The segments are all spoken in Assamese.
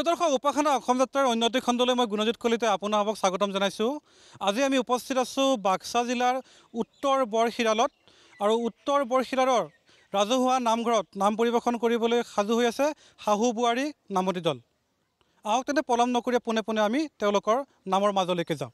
দৰ্শক উপাসনা অসম যাত্ৰাৰ অন্যটি খণ্ডলৈ মই গুণজিৎ কলিতে আপোনালোকক স্বাগতম জনাইছোঁ। আজি আমি উপস্থিত আছোঁ বাক্সা জিলাৰ উত্তৰ বৰশিৰালত আৰু উত্তৰ বৰশিৰালৰ ৰাজহুৱা নামঘৰত নাম পৰিৱেশন কৰিবলৈ সাজু হৈ আছে শাহু বোৱাৰী নামতি দল। আহক তেন্তে পলম নকৰি পোনে পোনে আমি তেওঁলোকৰ নামৰ মাজলৈকে যাওঁ।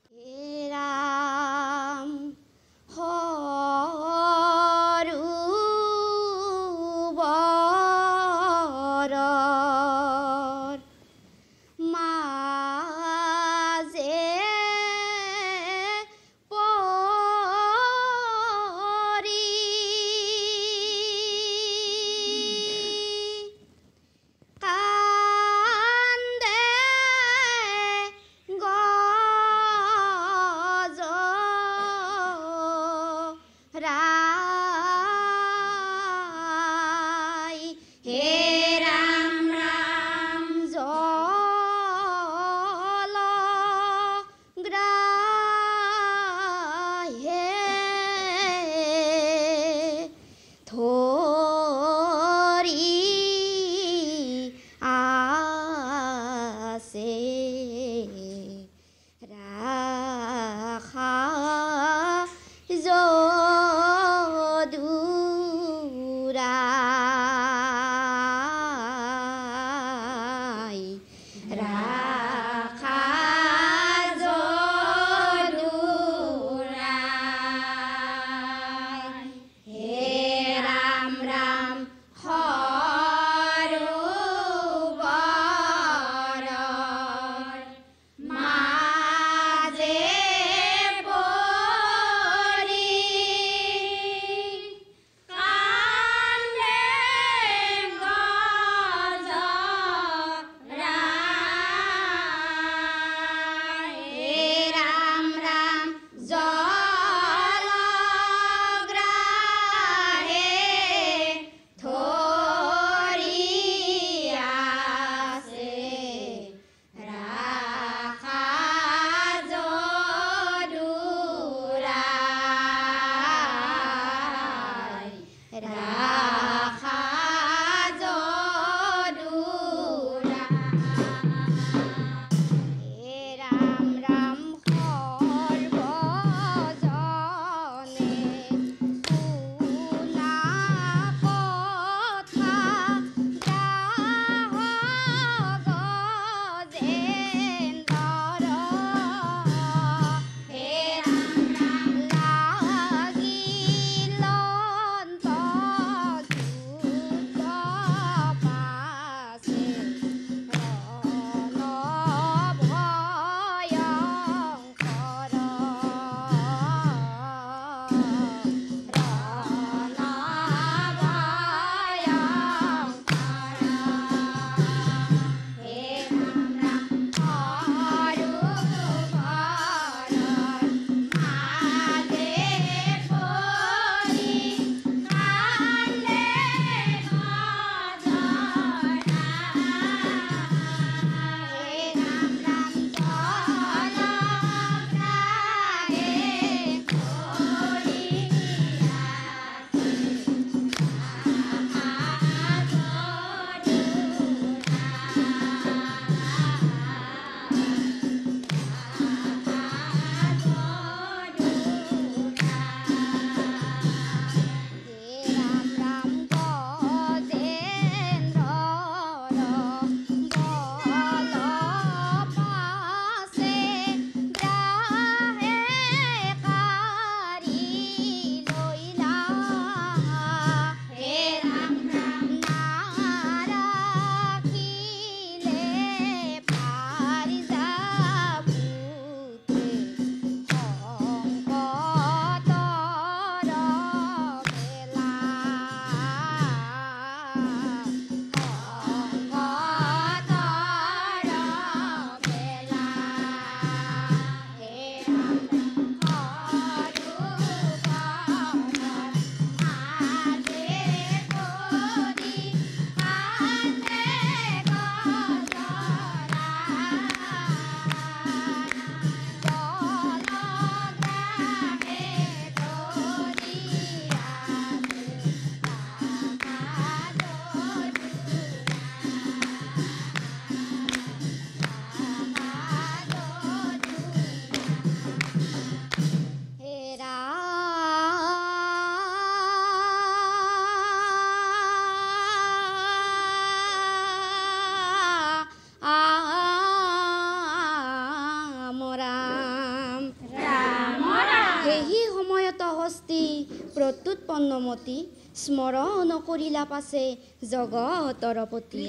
প্ৰত্যুৎপন্নমতি স্মৰণ কৰিলা পাছে জগতৰ পতি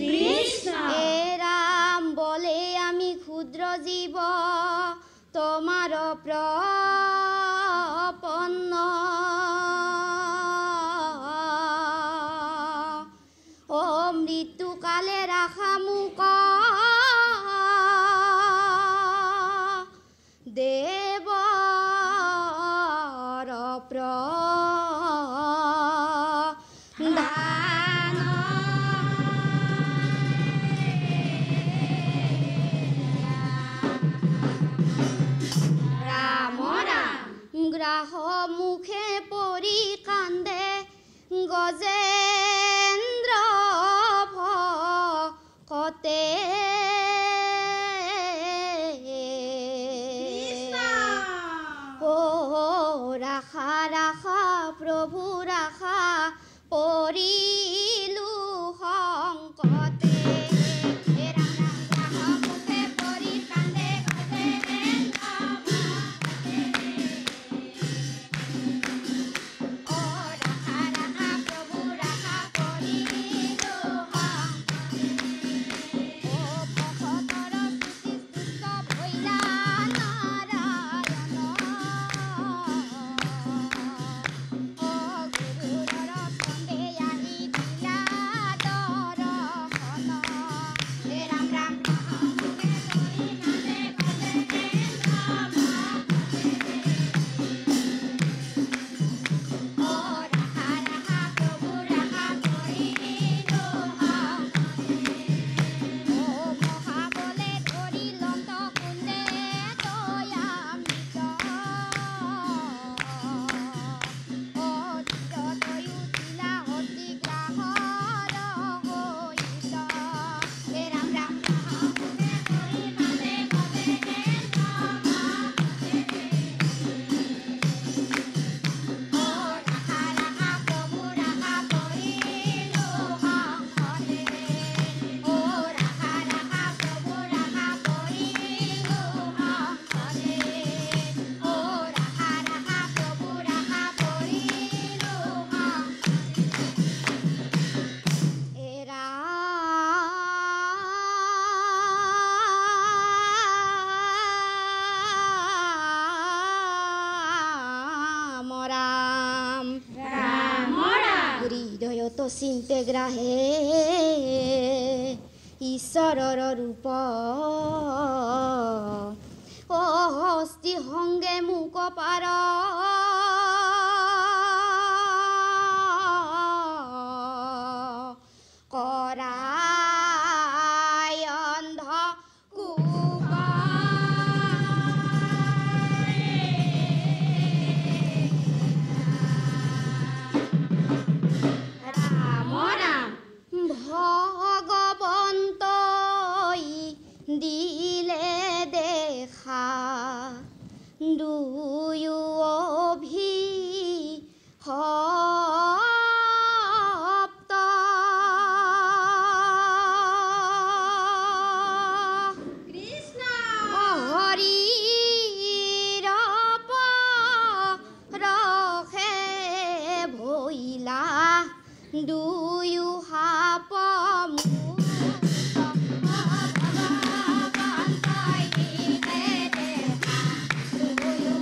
এ ৰাম বলে আমি ক্ষুদ্ৰ জীৱ তোমাৰ প্ৰপন্ন ও মৃত্যুকালে ৰাখা মোক দেৱৰ প্ৰদান ৰাম ৰাম গ্ৰাহ মুখে পৰি কান্দে গজেন্দ্ৰ ভকতে ৰাখা ৰাখা প্ৰভু ৰাখা পৰিলো সংকতে ৰাম ৰাম গ্ৰাহ মুখে পৰি কান্দে গজেন্দ্ৰ ভকতে ৰাখা ৰাখা প্ৰভু ৰাখা পৰিলো সংকতে ভকতৰ স্তুতি স্তুষ্ট ভৈলা নাৰায়ণ গুৰুৰৰ সন্ধে আহি দিলা দৰ্শন ৰাম ৰাম মুখে পৰি কান্দে গজেন্দ্ৰ ভকতে ৰাখা ৰাখা প্ৰভু ৰাখা পৰিলো মহাবলে ধৰি লন্ত কুন্দে দয়ামৃত অধীৰতয়ো দিলা অতি গ্ৰাহৰ হৈত ৰাম ৰাম মুখে পৰি কান্দে গজেন্দ্ৰ ৰাখা ৰাখা প্ৰভু ৰাখা পৰিলো সংকতে ৰাখা ৰাখা প্ৰভু ৰাখা পৰিলো সংকতে ৰাখা ৰাখা প্ৰভু ৰাখা পৰিলো সংকতে ৰাম ৰাম ৰাম হৃদয়ত চিন্তে গ্ৰাহে ঈশ্বৰৰ ৰূপ হস্তি সংগে মোক পাৰ কৰাই অন্ধ ৰাম ৰাম ভগৱন্তই দিলে দেখা দুয়ো অভিশপ্ত হৰিৰ পৰশে ভৈলা দুয়ো সাপ ভগৱন্তই দিলে দেখা দুয়ো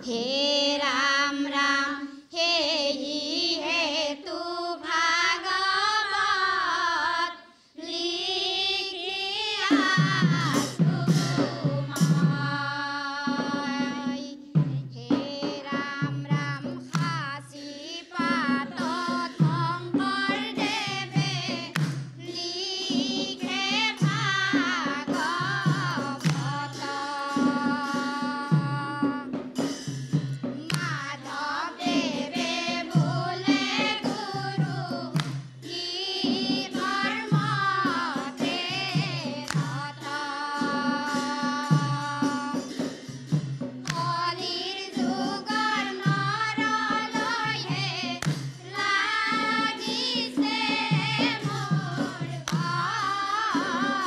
হে ৰাম ৰাম হেই হেতু ভাগৱত লিখি আছো মই। হে ৰাম ৰাম সাঁচি পাতত শংকৰদেৱে লিখে ভাগৱত। মাধৱদেৱে বোলে গুৰু কি ধৰ্মতে ৰত। কলিৰ যুগৰ নৰলৈহে লাগিছে মোৰ ভয়।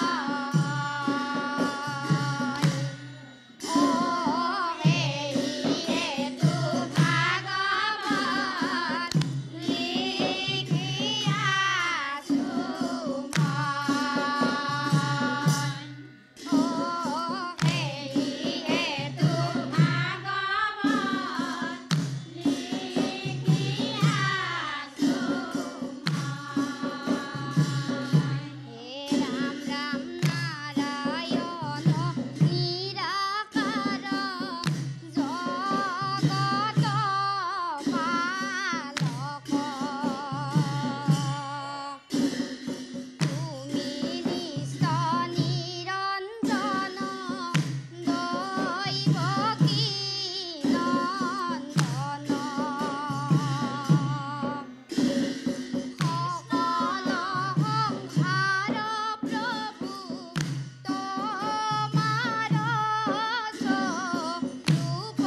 অ হেই হেতু ভাগৱত লিখি আছো মই। অ হেই হেতু ভাগৱত লিখি আছো মই। হে ৰাম ৰাম নাৰায়ণ নিৰাকাৰ জগত পালক। তুমি নিষ্ট নিৰঞ্জন দৈৱকী নন্দন। সকল সংসাৰ প্ৰভু তোমাৰ স্বৰূপ।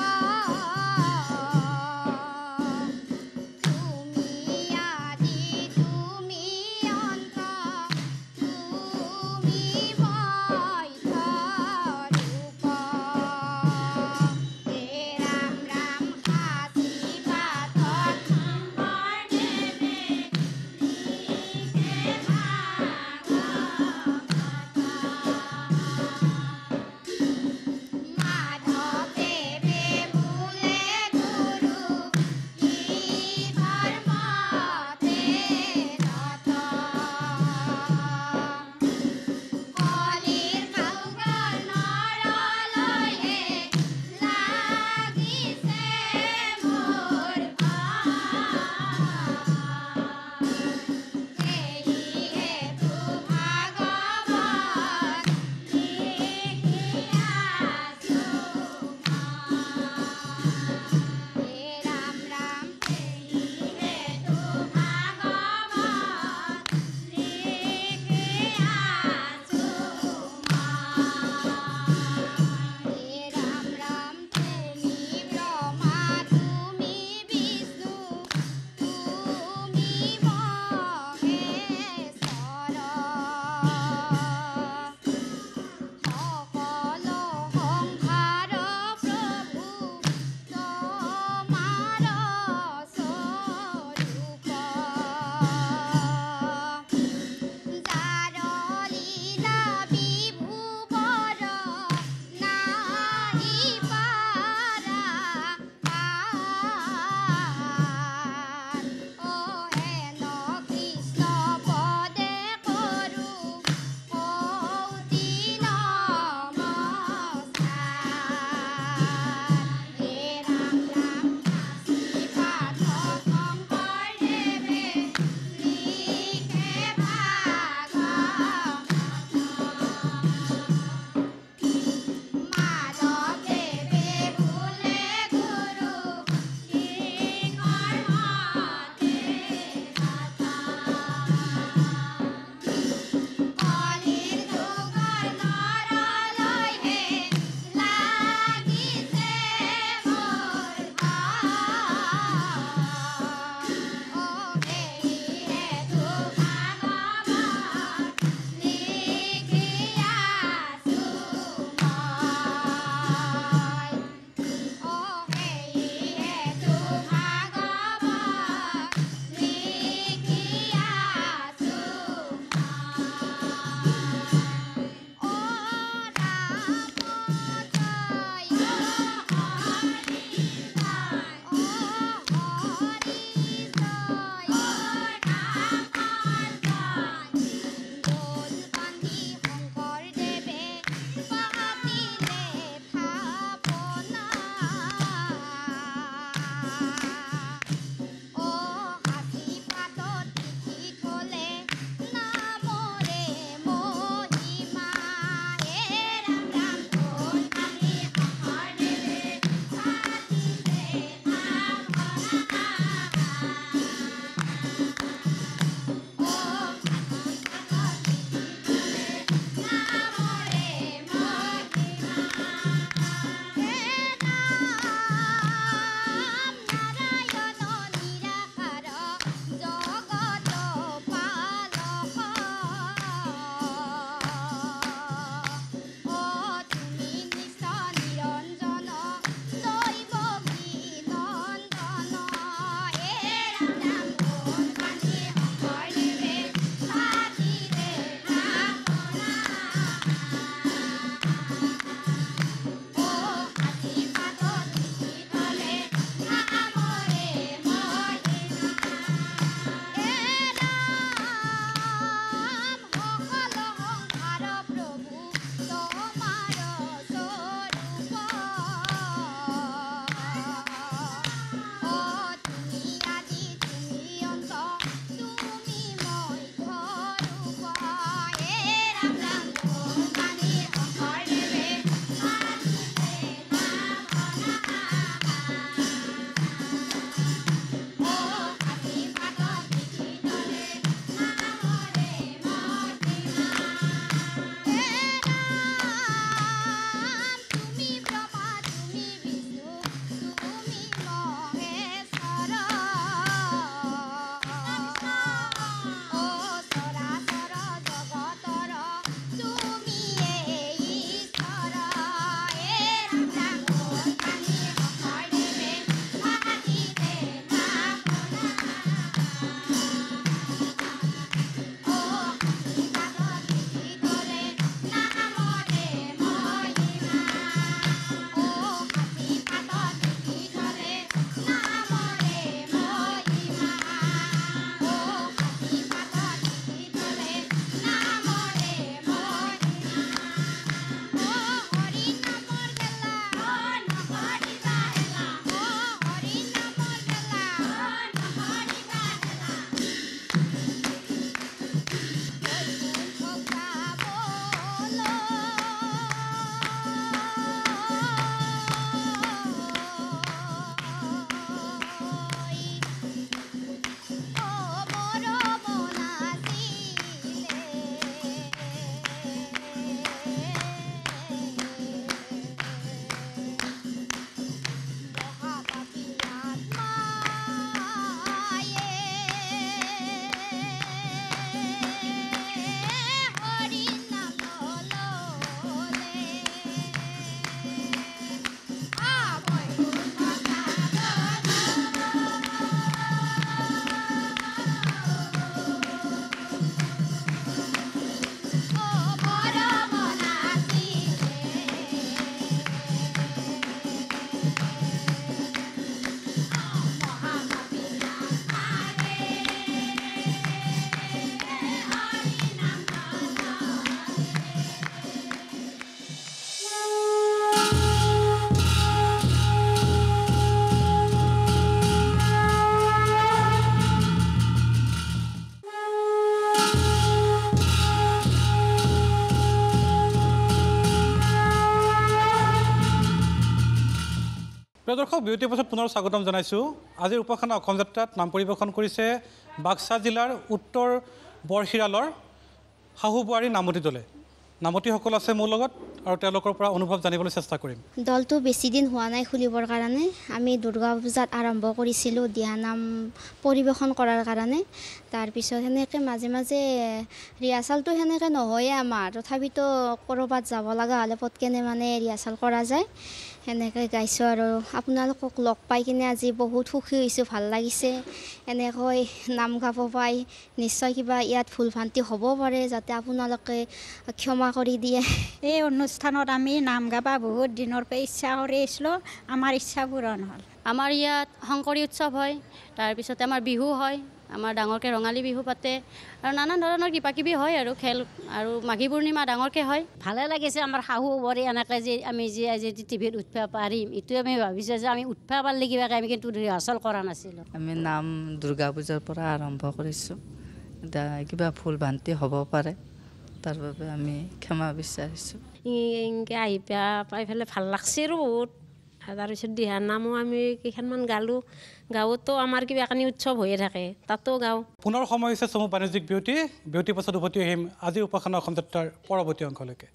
প্ৰিয় দৰ্শক বিৰতিৰ পাছত পুনৰ স্বাগতম জনাইছোঁ আজিৰ উপাসনা অসম যাত্ৰাত নাম পৰিৱেশন কৰিছে বাক্সা জিলাৰ উত্তৰ বৰশিৰালৰ শাহু বোৱাৰী নামতি দলে নামতিসকল আছে মোৰ লগত আৰু তেওঁলোকৰ পৰা অনুভৱ জানিবলৈ চেষ্টা কৰিম দলটো বেছি দিন হোৱা নাই খুলিবৰ কাৰণে আমি দুৰ্গা পূজাত আৰম্ভ কৰিছিলোঁ দিহানাম পৰিৱেশন কৰাৰ কাৰণে তাৰপিছত সেনেকৈ মাজে মাজে ৰিহাৰ্চেলটো সেনেকৈ নহয়ে আমাৰ তথাপিতো ক'ৰবাত যাব লগা হ'লে পটকেনে মানে ৰিহাৰ্চেল কৰা যায় সেনেকৈ গাইছোঁ আৰু আপোনালোকক লগ পাই কিনে আজি বহুত সুখী হৈছোঁ ভাল লাগিছে এনেকৈ নাম গাব পাই নিশ্চয় কিবা ইয়াত ভুল ভ্ৰান্তি হ'ব পাৰে যাতে আপোনালোকে ক্ষমা কৰি দিয়ে এই অনুষ্ঠানত আমি নাম গাবা বহুত দিনৰ পৰা ইচ্ছা কৰি আছিলোঁ আমাৰ ইচ্ছা পূৰণ হ'ল আমাৰ ইয়াত শংকৰী উৎসৱ হয় তাৰপিছতে আমাৰ বিহু হয় আমাৰ ডাঙৰকৈ ৰঙালী বিহু পাতে আৰু নানান ধৰণৰ কিবাকিবি হয় আৰু খেল আৰু মাঘী পূৰ্ণিমা ডাঙৰকৈ হয় ভালে লাগিছে আমাৰ শাহু বোৱাৰী এনেকৈ যে আমি যে আজি টিভিত উঠিব পাৰিম এইটো আমি ভাবিছোঁ যে আমি উঠিব পাৰিলে কিবাকৈ আমি কিন্তু ৰিহাৰ্চেল কৰা নাছিলোঁ আমি নাম দুৰ্গা পূজাৰ পৰা আৰম্ভ কৰিছোঁ এতিয়া কিবা ভুল ভ্ৰান্তি হ'ব পাৰে তাৰ বাবে আমি ক্ষমা বিচাৰিছোঁ এনেকৈ আহি পাই পেলাই ভাল লাগছে আৰু বহুত তাৰপিছত দিহানামো আমি কেইখনমান গালোঁ গাঁৱতো আমাৰ কিবা কানি উৎসৱ হৈয়ে থাকে তাতো গাওঁ পুনৰ সময় হৈছে চমু বাণিজ্যিক বিৰতিৰ পাছত উভতি আহিম আজিৰ উপাসনা অসম যাত্ৰাৰ পৰৱৰ্তী অংশলৈকে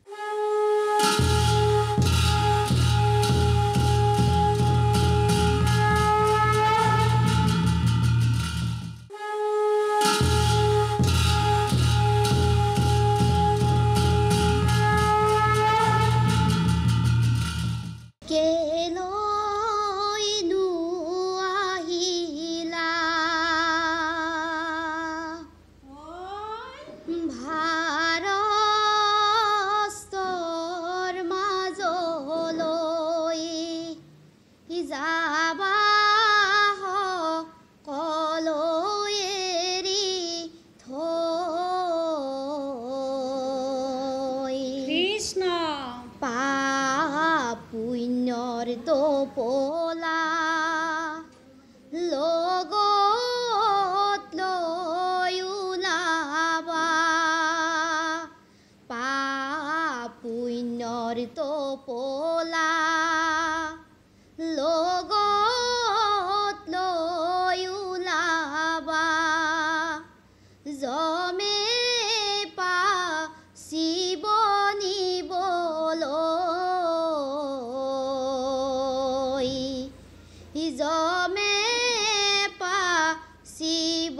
কেলৈনো আহিলা ভাৰতৰ মাজলৈ যাবা সকলোৱে এৰি থৈ কৃষ্ণ পাপ পুণ্যৰ টোপোলা লগত লৈ ওলাবা পাপ পুণ্যৰ টোপোলা লগত লৈ ওলাবা জমে পা শিৱ নিবলৈ জমে পা শিৱ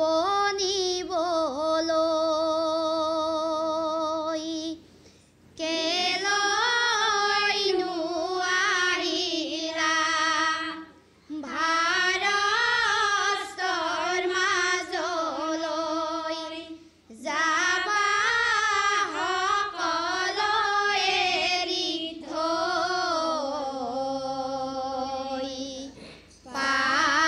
নিবলৈ কেলৈনো আহিলা ভাৰতৰ মাজলৈ যাবা সকলোৱে এৰি থৈ পাপ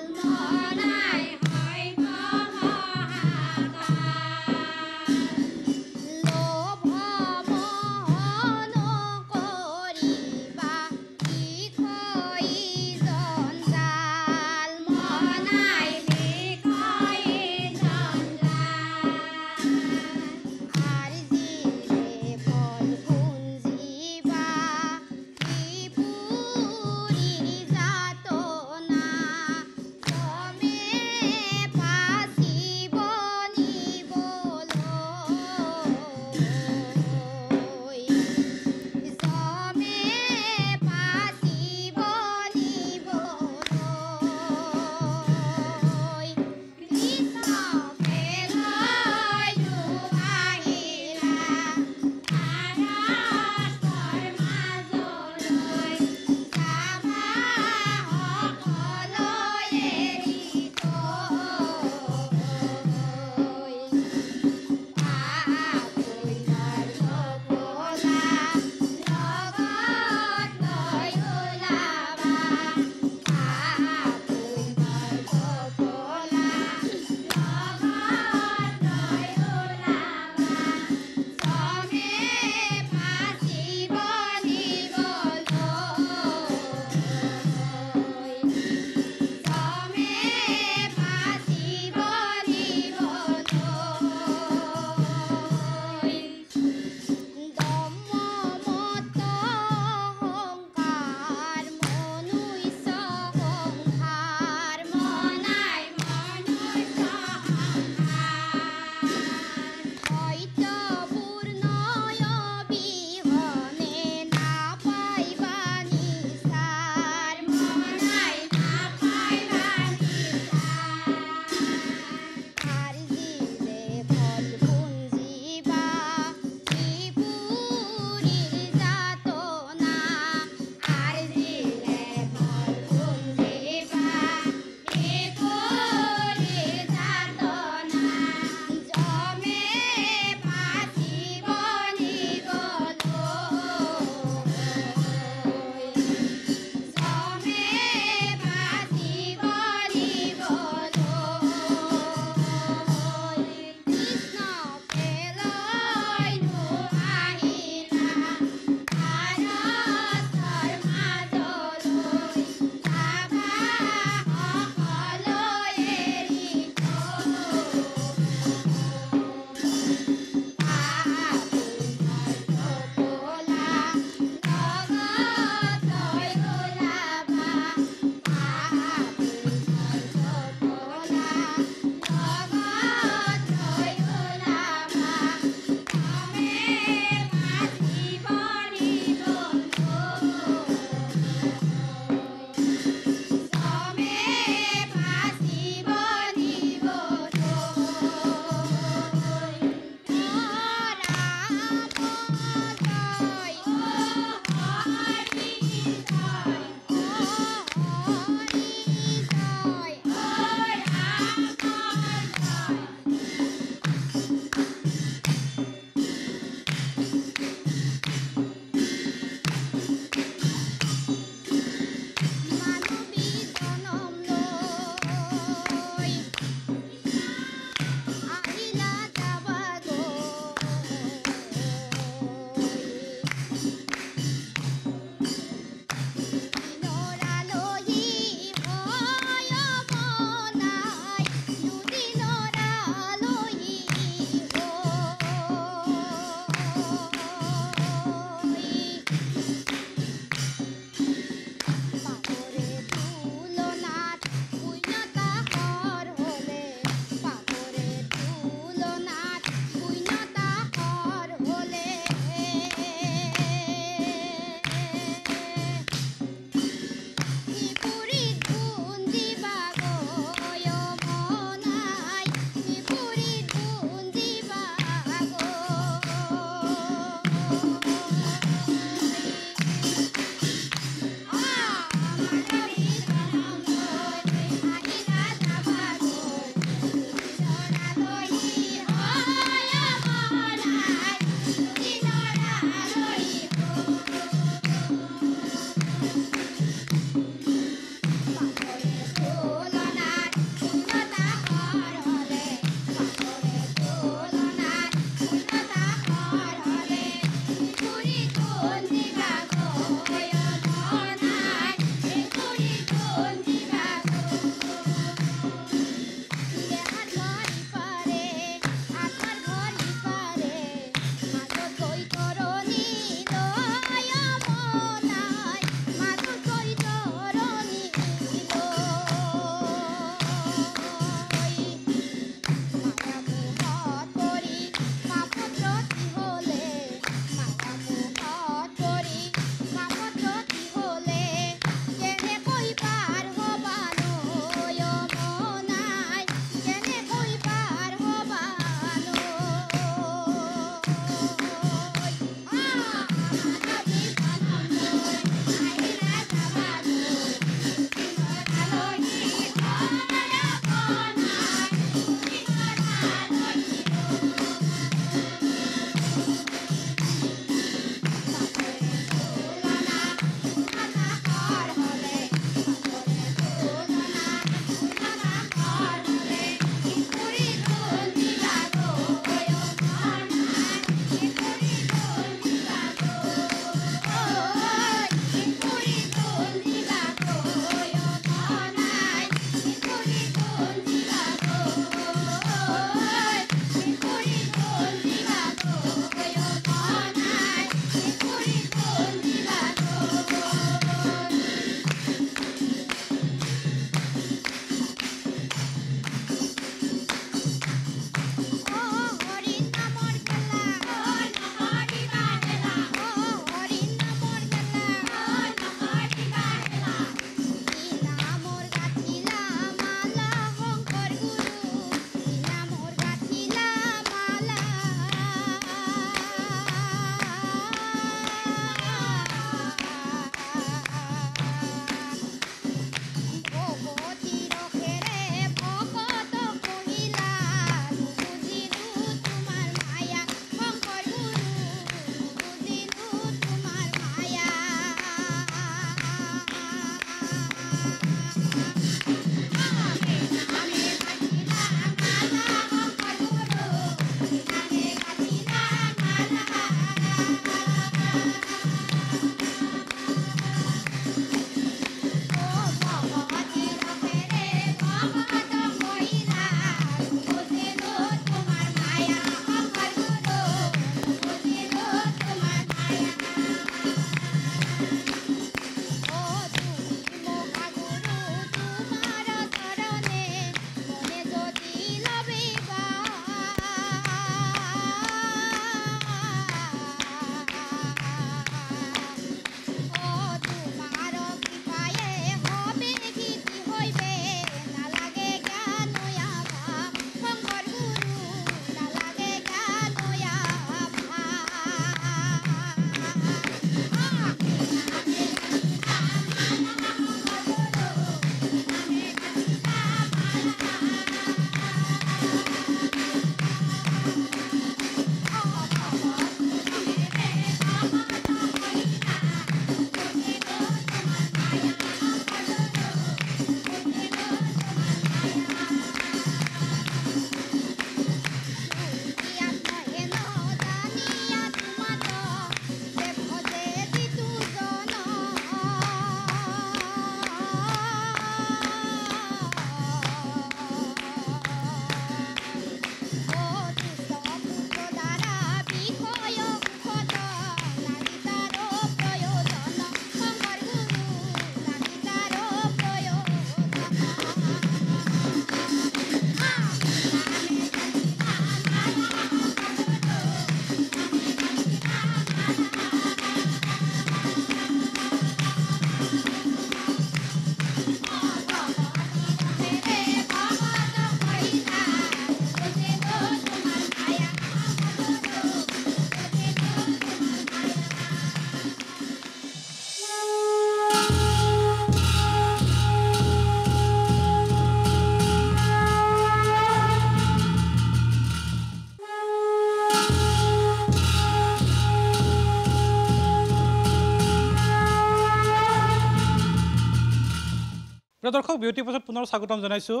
প্ৰিয় দৰ্শক বিৰতিৰ পাছত পুনৰ স্বাগতম জনাইছোঁ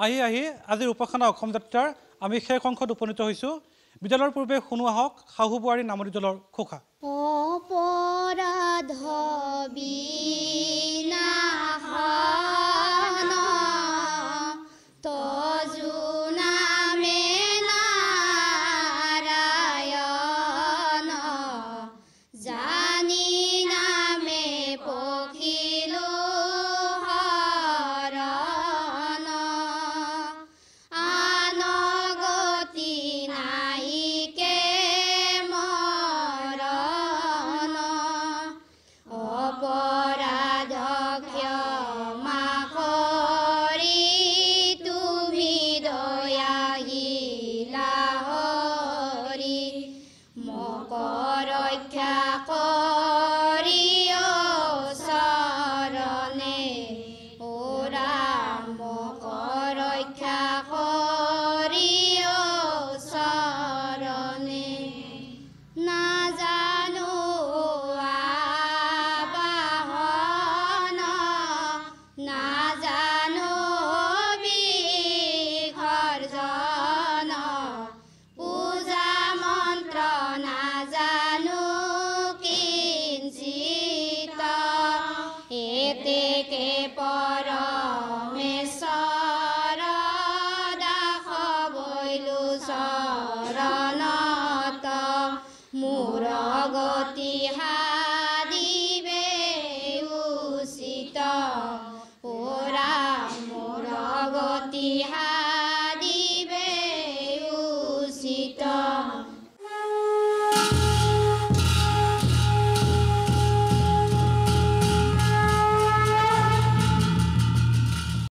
আহি আজিৰ উপাসনা অসম যাত্ৰাৰ আমি শেষ অংশত উপনীত হৈছোঁ বিদ্যালয়ৰ পূৰ্বে শুনো আহক শাহু বোৱাৰী নামনি দলৰ ঘোষা অপৰাধ বিনাশন তজু নামে নাৰায়ণ জানি নামে পখিলো হৰণ আনগতি নাইকে মৰণ অপৰাধ ক্ষমা কৰি তুমি দয়াশীলা হৰি মোক ৰক্ষা কৰি চৰণে ওৰা মোক ৰক্ষা কৰি চৰণে নাজানো আবাহন নাজানো বিসৰ্জন পূজা মন্ত্ৰ নাজানো কিঞ্চিত এতেকে পৰমেশ্বৰ দাস বৈলো চৰণত মোৰ গতি হাদিবে উচিত ওৰা মোৰ গতি